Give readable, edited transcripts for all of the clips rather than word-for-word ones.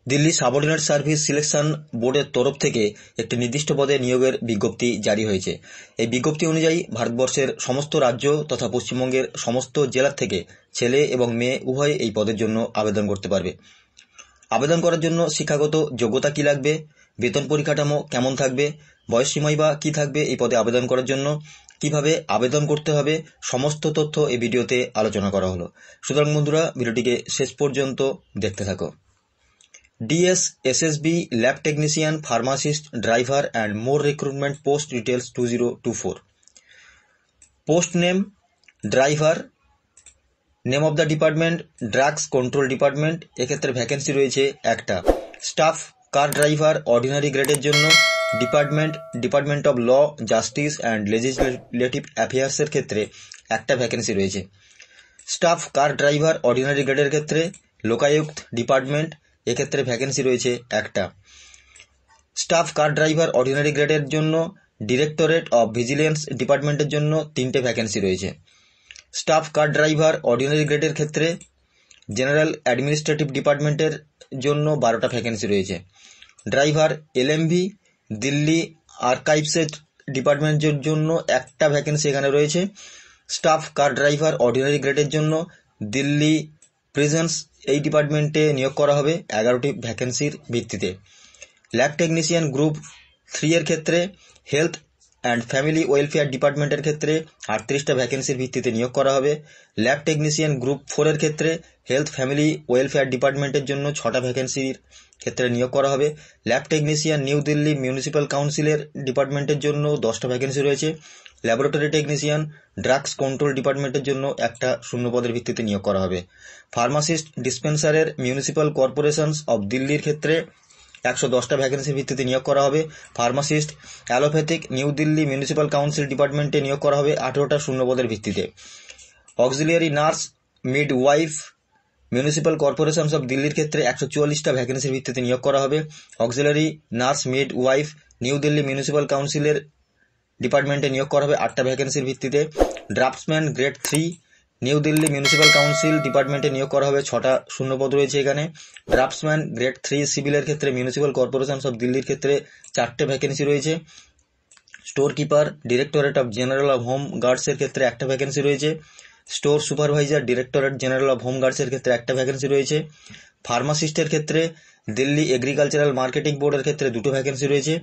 Delhi subordinate service selection বোর্ডের তরফ থেকে একটি নির্দিষ্ট পদে নিয়োগের বিজ্ঞপ্তি জারি হয়েছে। এই বিজ্ঞপ্তি অনুযায়ী ভারতবর্ষের সমস্ত রাজ্য তথা পশ্চিমবঙ্গের সমস্ত জেলার থেকে ছেলে এবং মেয়ে উভয়ে এই পদের জন্য আবেদন করতে পারবে। আবেদন করার জন্য শিক্ষাগত যোগ্যতা কী লাগবে, বেতন পরিকাঠামো কেমন থাকবে, বয়সসীমাই বা কী থাকবে, এই পদে আবেদন করার জন্য কিভাবে আবেদন করতে হবে, সমস্ত তথ্য এই ভিডিওতে আলোচনা করা হলো। সুতরাং বন্ধুরা, ভিডিওটিকে শেষ পর্যন্ত দেখতে থাকো। DS SSB Lab Technician, Pharmacist, Driver and more recruitment post details 2024. Post name Driver, name of the department drugs control department, এক্ষেত্রে ভ্যাকেন্সি রয়েছে একটা। স্টাফ কার ড্রাইভার অর্ডিনারি গ্রেডের জন্য department of law, justice and legislative অ্যাফেয়ার্সের ক্ষেত্রে একটা vacancy রয়েছে। Staff car driver ordinary গ্রেডের ক্ষেত্রে লোকায়ুক্ত ডিপার্টমেন্ট, এক্ষেত্রে ভ্যাকেন্সি রয়েছে একটা। স্টাফ কার ড্রাইভার অর্ডিনারি গ্রেডের জন্য ডিরেক্টরেট অফ ভিজিলেন্স ডিপার্টমেন্টের জন্য তিনটে ভ্যাকেন্সি রয়েছে। স্টাফ কার ড্রাইভার অর্ডিনারি গ্রেডের ক্ষেত্রে জেনারেল অ্যাডমিনিস্ট্রেটিভ ডিপার্টমেন্টের জন্য 12টা ভ্যাকেন্সি রয়েছে। ড্রাইভার LMV দিল্লি আর্কাইভসের ডিপার্টমেন্টের জন্য একটা ভ্যাকেন্সি এখানে রয়েছে। স্টাফ কার ড্রাইভার অর্ডিনারি গ্রেডের জন্য দিল্লি প্রিজন্স এই ডিপার্টমেন্টে নিয়োগ করা হবে 11টি ভ্যাকেন্সির ভিত্তিতে। ল্যাব টেকনিশিয়ান গ্রুপ 3 এর ক্ষেত্রে হেলথ অ্যান্ড ফ্যামিলি ওয়েলফেয়ার ডিপার্টমেন্টের ক্ষেত্রে 38টা ভ্যাকেন্সির ভিত্তিতে নিয়োগ করা হবে। ল্যাব টেকনিশিয়ান গ্রুপ 4 এর ক্ষেত্রে হেলথ ফ্যামিলি ওয়েলফেয়ার ডিপার্টমেন্টের জন্য 6টা ভ্যাকেন্সির ক্ষেত্রে নিয়োগ করা হবে। Lab technician new Delhi municipal কাউন্সিলের ডিপার্টমেন্টের জন্য 10টা ভ্যাকেন্সি রয়েছে। ল্যাবরেটরি টেকনিশিয়ান ড্রাগস কন্ট্রোল ডিপার্টমেন্টের জন্য একটা শূন্যপদের ভিত্তিতে নিয়োগ করা হবে। ফার্মাসিস্ট ডিসপেন্সারের মিউনিসিপ্যাল কর্পোরেশনস অফ দিল্লির ক্ষেত্রে 110টা ভ্যাকেন্সির ভিত্তিতে নিয়োগ করা হবে। Pharmacist allopathic new Delhi municipal council ডিপার্টমেন্টে নিয়োগ করা হবে 18টা শূন্যপদের ভিত্তিতে। Auxiliary nurse mid wife municipal corporations of দিল্লির ক্ষেত্রে 144টা ভ্যাকেন্সির ভিত্তিতে নিয়োগ করা হবে। Auxiliary nurse mid wife new Delhi municipal কাউন্সিলের ডিপার্টমেন্টে নিয়োগ করা হবে 8টা ভ্যাকেন্সির ভিত্তিতে। Draughtsman grade 3 new Delhi municipal council ডিপার্টমেন্টে নিয়োগ করা হবে 6টা শূন্যপদ রয়েছে এখানে। ড্রাফটসম্যান গ্রেড 3 সিভিলের ক্ষেত্রে মিউনিসিপ্যাল কর্পোরেশনস অফ দিল্লির ক্ষেত্রে 4টে ভ্যাকেন্সি রয়েছে। Store keeper directorate of general of home গার্ডসের ক্ষেত্রে একটা ভ্যাকেন্সি রয়েছে। Store supervisor directorate general of home গার্ডসের ক্ষেত্রে একটা ভ্যাকেন্সি রয়েছে। ফার্মাসিস্টের ক্ষেত্রে দিল্লি এগ্রিকালচারাল মার্কেটিং বোর্ডের ক্ষেত্রে 2টো ভ্যাকেন্সি রয়েছে।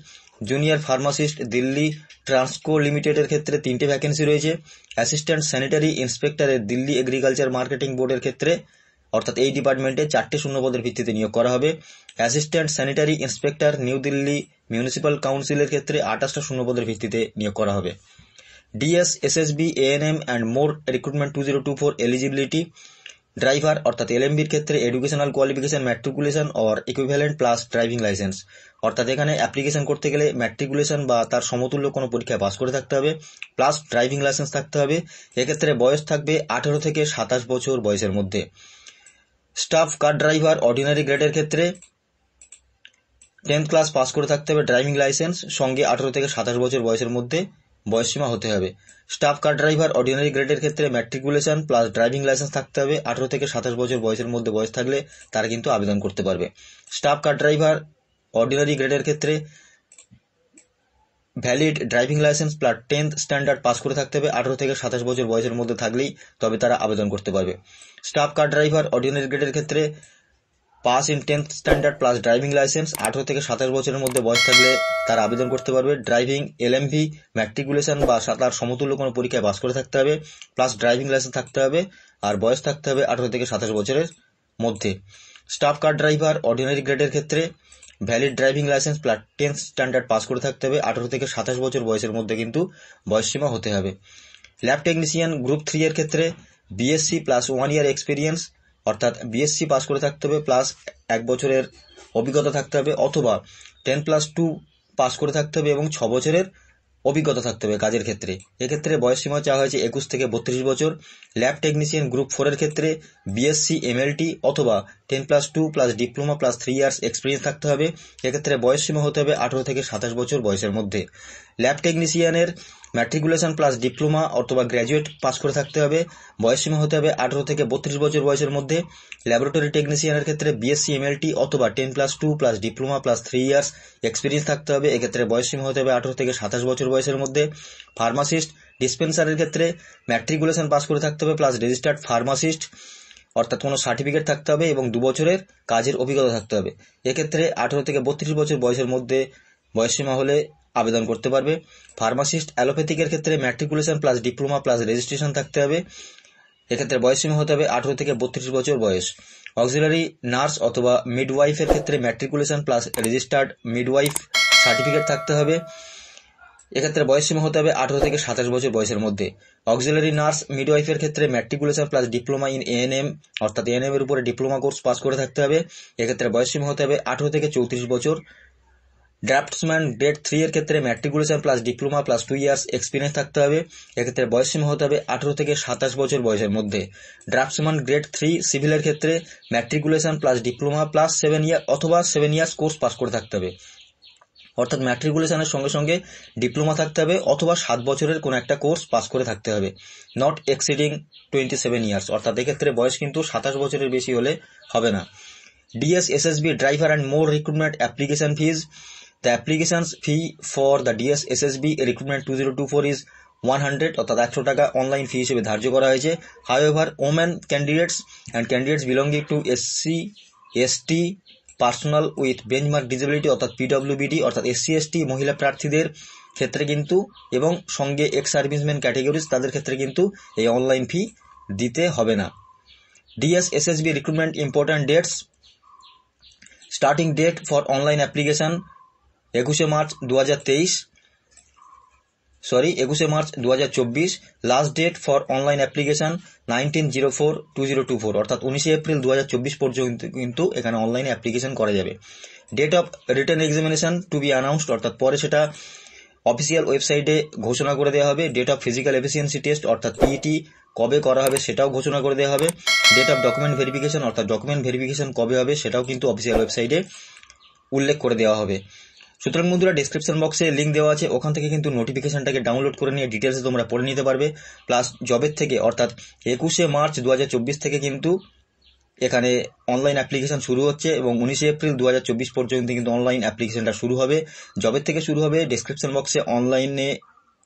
জুনিয়র ফার্মাসিস্ট দিল্লি ট্রান্সকো লিমিটেডের ক্ষেত্রে 3টে ভ্যাকেন্সি রয়েছে। অ্যাসিস্ট্যান্ট স্যানিটারি ইন্সপেক্টরের দিল্লি এগ্রিকালচার মার্কেটিং বোর্ডের ক্ষেত্রে অর্থাৎ এই ডিপার্টমেন্টে 4টে শূন্যপদের ভিত্তিতে নিয়োগ করা হবে। Assistant sanitary inspector new Delhi municipal কাউন্সিলের ক্ষেত্রে 28টা শূন্যপদের ভিত্তিতে নিয়োগ করা হবে। DS SSB ANM and more recruitment 2024 eligibility driver অর্থাৎ LMBর ক্ষেত্রে educational qualification matriculation or equivalent plus driving licence, অর্থাৎ এখানে অ্যাপ্লিকেশন করতে গেলে ম্যাট্রিকুলেশন বা তার সমতুল্য কোনো পরীক্ষায় পাস করে থাকতে হবে, প্লাস ড্রাইভিং লাইসেন্স থাকতে হবে। এক্ষেত্রে বয়স থাকবে 18 থেকে 27 বছর বয়সের মধ্যে। স্টাফ কার ড্রাইভার অর্ডিনারি গ্রেডের ক্ষেত্রে 10th ক্লাস পাস করে থাকতে হবে, ড্রাইভিং লাইসেন্স সঙ্গে 18 থেকে 27 বছর বয়সের মধ্যে বয়সসীমা হতে হবে। স্টাফ কার ড্রাইভার অর্ডিনারি গ্রেডের ক্ষেত্রে ম্যাট্রিকুলেশন প্লাস ড্রাইভিং লাইসেন্স থাকতে হবে। 18 থেকে 27 বছর বয়সের মধ্যে বয়স থাকলে তারা কিন্তু আবেদন করতে পারবে। স্টাফ কার ড্রাইভার অর্ডিনারি গ্রেডের ক্ষেত্রে valid driving licence plus 10th standard pass করে থাকতে হবে। 18 থেকে 27 বছর বয়সের মধ্যে থাকলেই তবে তারা আবেদন করতে পারবে। স্টাফ কার ড্রাইভার অর্ডিনারি গ্রেডের ক্ষেত্রে pass in 10th standard plus driving licence 18 থেকে 27 বছরের মধ্যে বয়স থাকলে তারা আবেদন করতে পারবে। ড্রাইভিং LMV ম্যাট্রিকুলেশন বা তার সমতুল্য কোনো পরীক্ষায় পাস করে থাকতে হবে, প্লাস ড্রাইভিং লাইসেন্স থাকতে হবে, আর বয়স থাকতে হবে 18 থেকে 27 বছরের মধ্যে। স্টাফ কার ড্রাইভার অর্ডিনারি গ্রেডের ক্ষেত্রে valid driving licence plus 10th standard pass করে থাকতে হবে। 18 থেকে 27 বছর বয়সের মধ্যে কিন্তু বয়সসীমা হতে হবে। ল্যাব টেকনিশিয়ান গ্রুপ 3 এর ক্ষেত্রে BSc প্লাস 1 ইয়ার এক্সপিরিয়েন্স, অর্থাৎ BSc পাস করে থাকতে হবে প্লাস 1 বছরের অভিজ্ঞতা থাকতে হবে, অথবা 10+2 পাস করে থাকতে হবে এবং 6 বছরের অভিজ্ঞতা থাকতে হবে কাজের ক্ষেত্রে। এক্ষেত্রে বয়সসীমা চাওয়া হয়েছে 21 থেকে 32 বছর। ল্যাব টেকনিশিয়ান গ্রুপ 4 এর ক্ষেত্রে BSc MLT অথবা 10+2 plus diploma plus 3 years experience থাকতে হবে। এক্ষেত্রে বয়সসীমা হতে হবে 18 থেকে 27 বছর বয়সের মধ্যে। ল্যাব টেকনিশিয়ানের ম্যাট্রিকুলেশন প্লাস ডিপ্লোমা অথবা গ্র্যাজুয়েট পাস করে থাকতে হবে। বয়সসীমা হতে হবে 18 থেকে 32 বছর বয়সের মধ্যে। ল্যাবরেটরি টেকনিশিয়ানের ক্ষেত্রে বিএসসি এমএলটি অথবা 10+2 plus diploma plus 3 years experience থাকতে হবে। এক্ষেত্রে বয়সসীমা হতে হবে 18 থেকে 27 বছর বয়সের মধ্যে। ফার্মাসিস্ট ডিসপেন্সারের ক্ষেত্রে ম্যাট্রিকুলেশন পাস করে থাকতে হবে প্লাস রেজিস্টার্ড ফার্মাসিস্ট অর্থাৎ কোনো সার্টিফিকেট থাকতে হবে এবং 2 বছরের কাজের অভিজ্ঞতা থাকতে হবে। এক্ষেত্রে 18 থেকে 32 বছর বয়সের মধ্যে বয়সসীমা হলে আবেদন করতে পারবে। ফার্মাসিস্ট অ্যালোপ্যাথিকের ক্ষেত্রে matriculation plus diploma plus registration থাকতে হবে। এক্ষেত্রে বয়সসীমা হতে হবে 18 থেকে 32 বছর বয়স। অক্সিলারি নার্স অথবা মিডওয়াইফের ক্ষেত্রে matriculation plus registered midwife certificate থাকতে হবে। এক্ষেত্রে বয়সসীমা হতে হবে 18 থেকে 27 বছর বয়সের মধ্যে। অক্সিলারি নার্স মিডওয়াইফের ক্ষেত্রে matriculation plus diploma in ANM অর্থাৎ এএনএম এর উপরে ডিপ্লোমা কোর্স পাস করে থাকতে হবে। এক্ষেত্রে বয়সসীমা হতে হবে 18 থেকে 34 বছর। ড্রাফটসম্যান গ্রেড 3 এর ক্ষেত্রে matriculation plus diploma plus 2 years experience থাকতে হবে। এক্ষেত্রে বয়সসীমা হতে হবে 18 থেকে 27 বছর বয়সের মধ্যে। ড্রাফটসম্যান গ্রেড 3 সিভিলের ক্ষেত্রে ম্যাট্রিকুলেশন প্লাস ডিপ্লোমা প্লাস 7 ইয়ার অথবা 7 ইয়ার্স কোর্স পাস করে থাকতে হবে। অর্থাৎ ম্যাট্রিকুলেশনের সঙ্গে সঙ্গে ডিপ্লোমা থাকতে হবে অথবা 7 বছরের কোনো একটা কোর্স পাস করে থাকতে হবে। নট এক্সিডিং 27 ইয়ার্স অর্থাৎ এক্ষেত্রে বয়স কিন্তু 27 বছরের বেশি হলে হবে না। DSSSB driver and more recruitment application fees. The application fee for the DSSSB recruitment 2024 is 100 অর্থাৎ 100 টাকা অনলাইন ফি হিসেবে ধার্য করা হয়েছে। However, women candidates and candidates belonging to SC, ST, personal with benchmark disability অর্থাৎ PWBD অর্থাৎ SC ST মহিলা প্রার্থীদের ক্ষেত্রে কিন্তু এবং সঙ্গে এক্স সার্ভিসম্যান ক্যাটেগরিজ তাদের ক্ষেত্রে কিন্তু এই অনলাইন ফি দিতে হবে না। DSSSB recruitment important dates. Starting date for online application 21 March 2024। Last date for online application 19/04/2024 অর্থাৎ 19 এপ্রিল 2024 পর্যন্ত কিন্তু এখানে অনলাইনে অ্যাপ্লিকেশন করা যাবে। Date of written examination to be announced অর্থাৎ পরে সেটা অফিসিয়াল ওয়েবসাইটে ঘোষণা করে দেওয়া হবে। Date of physical efficiency test অর্থাৎ পিইটি কবে করা হবে সেটাও ঘোষণা করে দেওয়া হবে। ডেট অফ ডকুমেন্ট ভেরিফিকেশন অর্থাৎ ডকুমেন্ট ভেরিফিকেশন কবে হবে সেটাও কিন্তু অফিসিয়াল ওয়েবসাইটে উল্লেখ করে দেওয়া হবে। সুতরাং বন্ধুরা ডেসক্রিপশন বক্সে লিঙ্ক দেওয়া আছে, ওখান থেকে কিন্তু নোটিফিকেশনটাকে ডাউনলোড করে নিয়ে ডিটেলসে তোমরা পড়ে নিতে পারবে। প্লাস জবের থেকে অর্থাৎ 21 মার্চ 2024 থেকে কিন্তু এখানে অনলাইন অ্যাপ্লিকেশন শুরু হচ্ছে এবং 19 এপ্রিল 2024 পর্যন্ত কিন্তু অনলাইন অ্যাপ্লিকেশনটা শুরু হবে। জবের থেকে শুরু হবে। ডেসক্রিপশন বক্সে অনলাইনে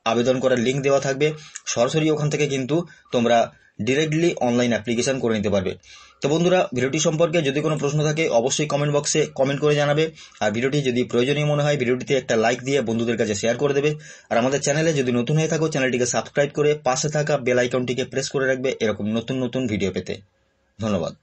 আবেদন করার লিঙ্ক দেওয়া থাকবে, সরাসরি ওখান থেকে কিন্তু তোমরা ডিরেক্টলি অনলাইন অ্যাপ্লিকেশন করে নিতে পারবে। তো বন্ধুরা ভিডিওটি সম্পর্কে যদি কোনো প্রশ্ন থাকে অবশ্যই কমেন্ট বক্সে কমেন্ট করে জানাবে। আর ভিডিওটি যদি প্রয়োজনীয় মনে হয় ভিডিওটিতে একটা লাইক দিয়ে বন্ধুদের কাছে শেয়ার করে দেবে। আর আমাদের চ্যানেলে যদি নতুন হয়ে থাকো চ্যানেলটিকে সাবস্ক্রাইব করে পাশে থাকা বেল আইকনটিকে প্রেস করে রাখবে এরকম নতুন নতুন ভিডিও পেতে। ধন্যবাদ।